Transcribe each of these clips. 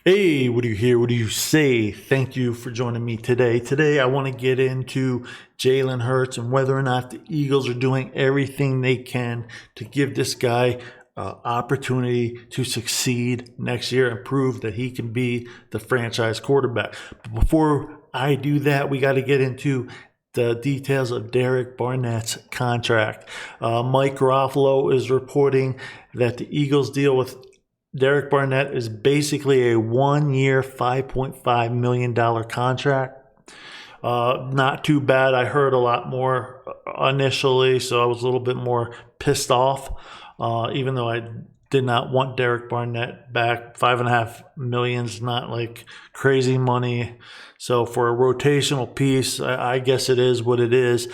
Hey, what do you hear? What do you say? Thank you for joining me today. Today, I want to get into Jalen Hurts and whether or not the Eagles are doing everything they can to give this guy opportunity to succeed next year and prove that he can be the franchise quarterback. But before I do that, we got to get into the details of Derek Barnett's contract. Mike Garofalo is reporting that the Eagles deal with Derek Barnett is basically a 1 year, $5.5 million contract. Not too bad. I heard a lot more initially, so I was a little bit more pissed off, even though I did not want Derek Barnett back. $5.5 million is not like crazy money. So for a rotational piece, I guess it is what it is.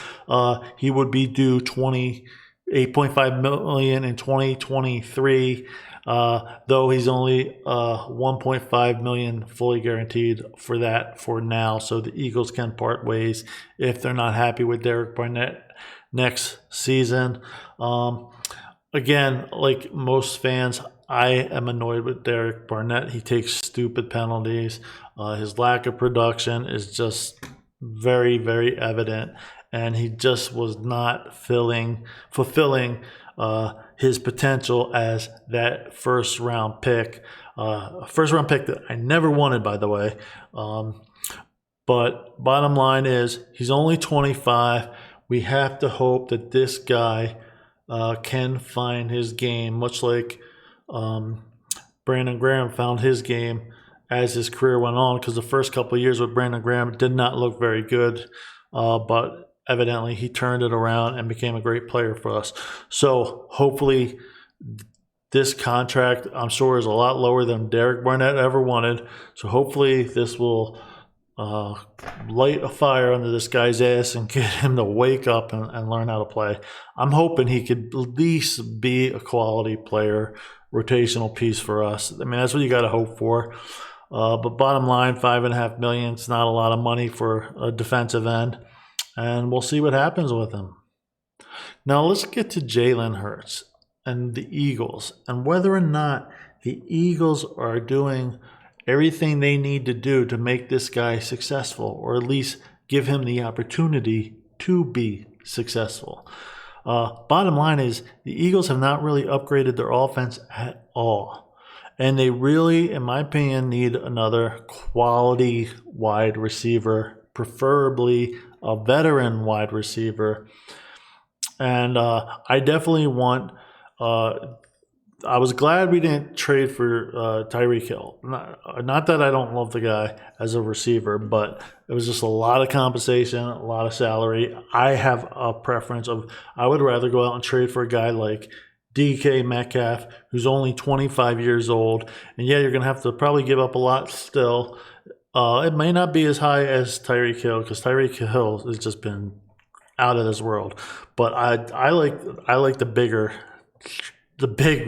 He would be due $28.5 million in 2023. Though he's only 1.5 million fully guaranteed for that for now, so the Eagles can part ways if they're not happy with Derek Barnett next season. Again, like most fans, I am annoyed with Derek Barnett. He takes stupid penalties. His lack of production is just very, very evident, and he just was not fulfilling his potential as that first round pick that I never wanted, by the way. But bottom line is, he's only 25. We have to hope that this guy can find his game, much like Brandon Graham found his game as his career went on, because the first couple of years with Brandon Graham did not look very good, but evidently he turned it around and became a great player for us. So hopefully this contract, I'm sure, is a lot lower than Derek Barnett ever wanted. So hopefully this will light a fire under this guy's ass and get him to wake up and learn how to play. I'm hoping he could at least be a quality player, rotational piece for us. I mean, that's what you got to hope for. But bottom line, $5.5 million, it's not a lot of money for a defensive end, and we'll see what happens with him. Now let's get to Jalen Hurts and the Eagles, and whether or not the Eagles are doing everything they need to do to make this guy successful, or at least give him the opportunity to be successful. Bottom line is, the Eagles have not really upgraded their offense at all. And they really, in my opinion, need another quality wide receiver, preferably a veteran wide receiver. And I definitely want. I was glad we didn't trade for Tyreek Hill. Not that I don't love the guy as a receiver, but it was just a lot of compensation, a lot of salary. I have a preference of, I would rather go out and trade for a guy like DK Metcalf, who's only 25 years old. And yeah, you're going to have to probably give up a lot still. It may not be as high as Tyreek Hill, because Tyreek Hill has just been out of this world. But I like the big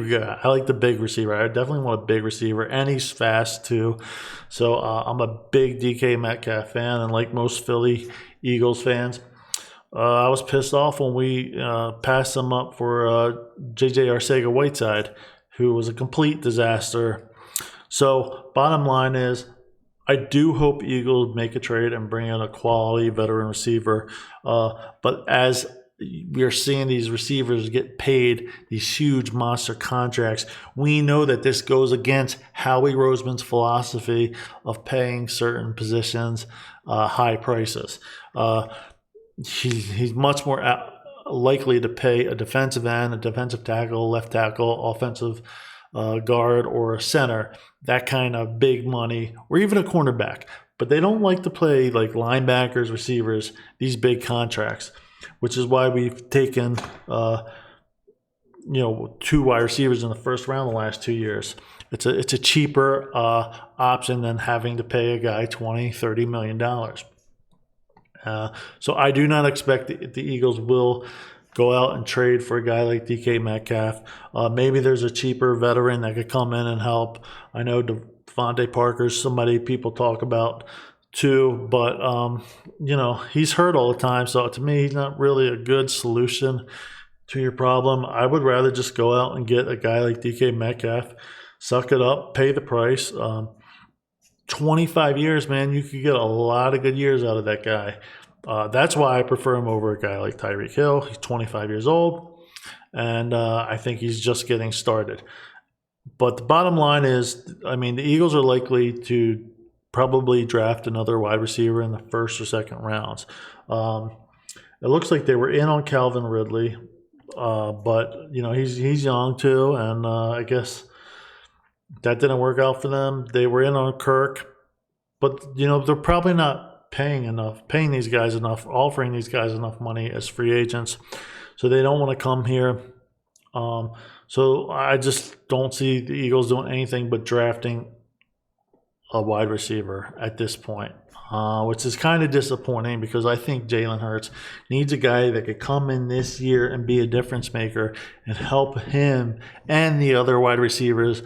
guy. I like the big receiver. I definitely want a big receiver, and he's fast too. So I'm a big DK Metcalf fan, and like most Philly Eagles fans, I was pissed off when we passed him up for J.J. Arcega-Whiteside, who was a complete disaster. So bottom line is, I do hope Eagles make a trade and bring in a quality veteran receiver. But as we are seeing these receivers get paid these huge monster contracts, we know that this goes against Howie Roseman's philosophy of paying certain positions high prices. He's much more likely to pay a defensive end, a defensive tackle, left tackle, offensive guard, or a center, that kind of big money, or even a cornerback. But they don't like to play like linebackers, receivers, these big contracts, which is why we've taken two wide receivers in the first round the last 2 years. It's a cheaper option than having to pay a guy $20-30 million. So I do not expect the Eagles will go out and trade for a guy like DK Metcalf. Maybe there's a cheaper veteran that could come in and help. I know Devontae Parker's somebody people talk about too, but he's hurt all the time. So to me, he's not really a good solution to your problem. I would rather just go out and get a guy like DK Metcalf, suck it up, pay the price. 25 years, man, you could get a lot of good years out of that guy. That's why I prefer him over a guy like Tyreek Hill. He's 25 years old, and I think he's just getting started. But the bottom line is, I mean, the Eagles are likely to probably draft another wide receiver in the first or second rounds. It looks like they were in on Calvin Ridley, but he's young too, and I guess that didn't work out for them. They were in on Kirk, but they're probably not paying these guys enough, offering these guys enough money as free agents, so they don't want to come here. So I just don't see the Eagles doing anything but drafting a wide receiver at this point, which is kind of disappointing because I think Jalen Hurts needs a guy that could come in this year and be a difference maker and help him and the other wide receivers.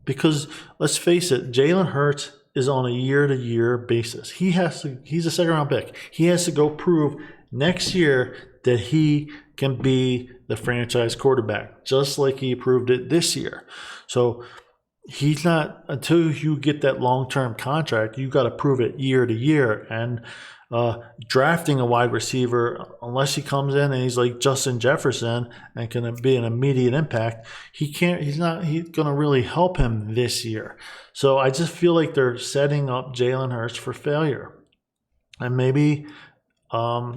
Because let's face it, Jalen Hurts is on a year-to-year basis. He's a second-round pick. He has to go prove next year that he can be the franchise quarterback, just like he proved it this year. So he's not, until you get that long-term contract, you got to prove it year to year. And drafting a wide receiver, unless he comes in and he's like Justin Jefferson and can be an immediate impact, he's going to really help him this year. So I just feel like they're setting up Jalen Hurts for failure. And maybe, I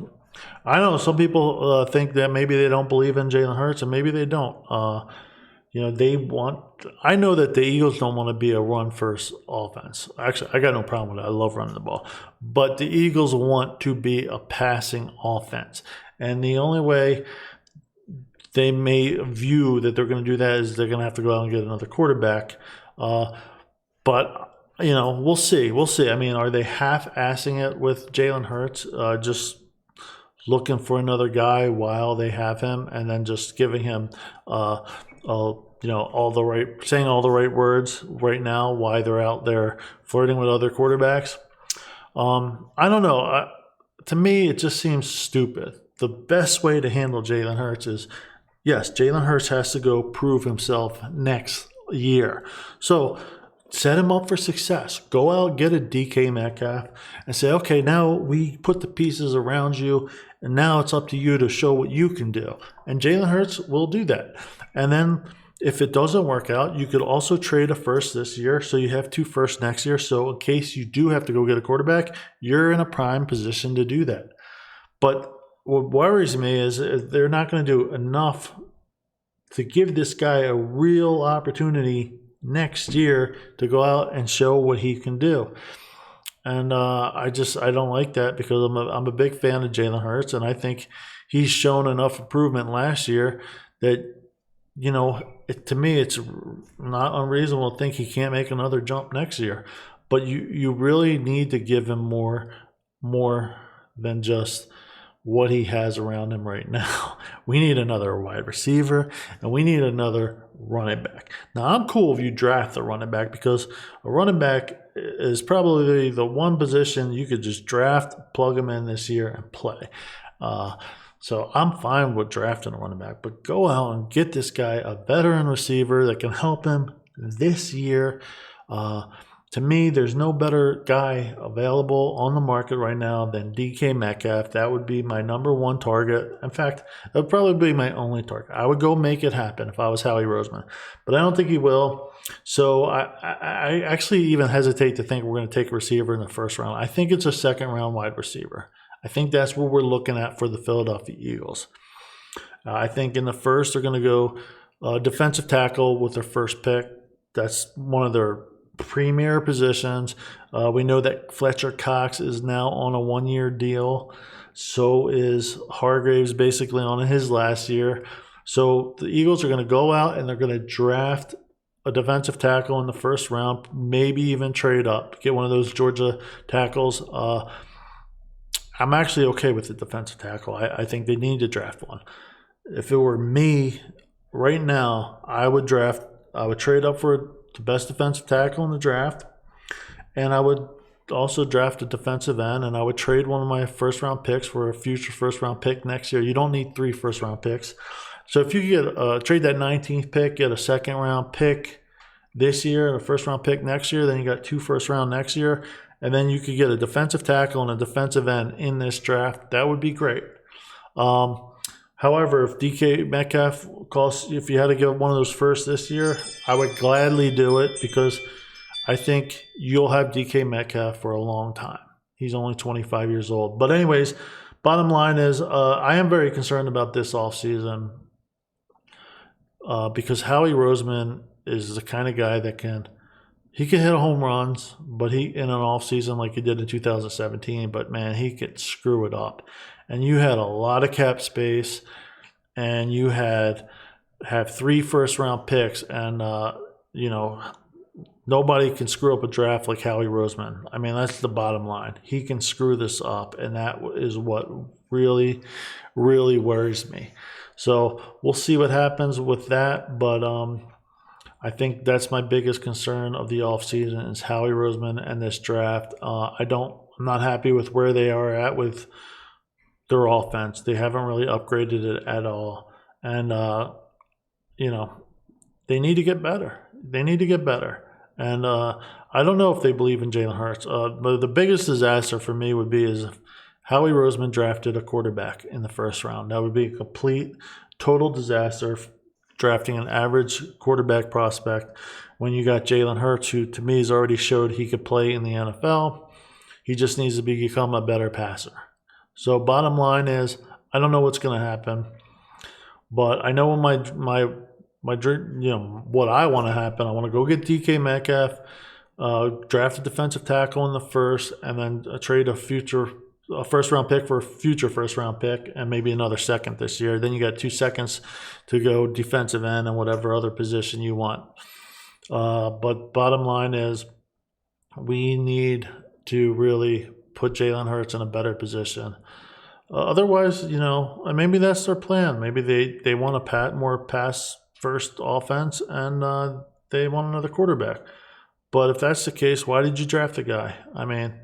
don't know, some people think that maybe they don't believe in Jalen Hurts, and maybe they don't. I know that the Eagles don't want to be a run-first offense. Actually, I got no problem with it. I love running the ball. But the Eagles want to be a passing offense. And the only way they may view that they're going to do that is they're going to have to go out and get another quarterback. But we'll see. We'll see. I mean, are they half-assing it with Jalen Hurts, just looking for another guy while they have him, and then just giving him saying all the right words right now why they're out there flirting with other quarterbacks? I don't know. To me, it just seems stupid. The best way to handle Jalen Hurts is, yes, Jalen Hurts has to go prove himself next year. So set him up for success. Go out, get a DK Metcalf, and say, okay, now we put the pieces around you, and now it's up to you to show what you can do. And Jalen Hurts will do that. And then if it doesn't work out, you could also trade a first this year, so you have 2 firsts next year. So in case you do have to go get a quarterback, you're in a prime position to do that. But what worries me is they're not going to do enough to give this guy a real opportunity next year to go out and show what he can do. And I don't like that, because I'm a big fan of Jalen Hurts, and I think he's shown enough improvement last year that, to me, it's not unreasonable to think he can't make another jump next year. But you really need to give him more than just what he has around him right now. We need another wide receiver, and we need another running back. Now, I'm cool if you draft a running back, because a running back is probably the one position you could just draft, plug him in this year, and play. So I'm fine with drafting a running back, but go out and get this guy a veteran receiver that can help him this year. To me, there's no better guy available on the market right now than DK Metcalf. That would be my number one target. In fact, it would probably be my only target. I would go make it happen if I was Howie Roseman, but I don't think he will. So I actually even hesitate to think we're going to take a receiver in the first round. I think it's a second-round wide receiver. I think that's what we're looking at for the Philadelphia Eagles. I think in the first, they're going to go defensive tackle with their first pick. That's one of their premier positions. We know that Fletcher Cox is now on a 1-year deal. So is Hargraves, basically on his last year. So the Eagles are going to go out and they're going to draft a defensive tackle in the first round, maybe even trade up, get one of those Georgia tackles. I'm actually okay with the defensive tackle. I think they need to draft one. If it were me right now, I would trade up for the best defensive tackle in the draft, and I would also draft a defensive end, and I would trade one of my first-round picks for a future first-round pick next year. You don't need 3 first-round picks. So if you get trade that 19th pick, get a second-round pick, this year and a first-round pick next year, then you got 2 first-round next year, and then you could get a defensive tackle and a defensive end in this draft. That would be great. However, if DK Metcalf costs, if you had to give one of those first this year, I would gladly do it because I think you'll have DK Metcalf for a long time. He's only 25 years old. But anyways, bottom line is I am very concerned about this offseason because Howie Roseman is the kind of guy that can hit home runs, but he in an offseason like he did in 2017, but man, he could screw it up. And you had a lot of cap space, and you have 3 first-round picks, and nobody can screw up a draft like Howie Roseman. I mean, that's the bottom line. He can screw this up, and that is what really, really worries me. So we'll see what happens with that, but I think that's my biggest concern of the offseason is Howie Roseman and this draft. I'm not happy with where they are at with their offense. They haven't really upgraded it at all. And, they need to get better. And I don't know if they believe in Jalen Hurts. But the biggest disaster for me would be is if Howie Roseman drafted a quarterback in the first round. That would be a complete, total disaster drafting an average quarterback prospect when you got Jalen Hurts, who to me has already showed he could play in the NFL. He just needs to become a better passer. So bottom line is, I don't know what's going to happen, but I know my dream, what I want to happen. I want to go get DK Metcalf, draft a defensive tackle in the first, and then trade a first-round pick for a future first-round pick, and maybe another second this year. Then you got 2 seconds to go defensive end and whatever other position you want. But bottom line is, we need to really put Jalen Hurts in a better position. Otherwise, maybe that's their plan. Maybe they want a more pass-first offense, and they want another quarterback. But if that's the case, why did you draft the guy? I mean,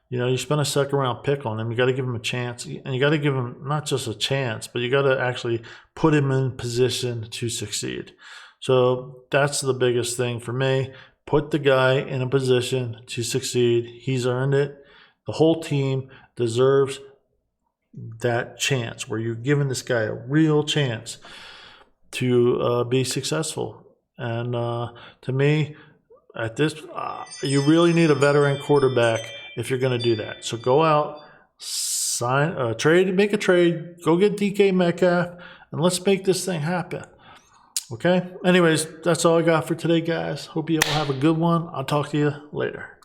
you spent a second-round pick on him. You got to give him a chance, and you got to give him not just a chance, but you got to actually put him in position to succeed. So that's the biggest thing for me. Put the guy in a position to succeed. He's earned it. The whole team deserves that chance where you're giving this guy a real chance to be successful. And to me, at this, you really need a veteran quarterback if you're going to do that. So go out, make a trade, go get DK Metcalf, and let's make this thing happen. Okay? Anyways, that's all I got for today, guys. Hope you all have a good one. I'll talk to you later.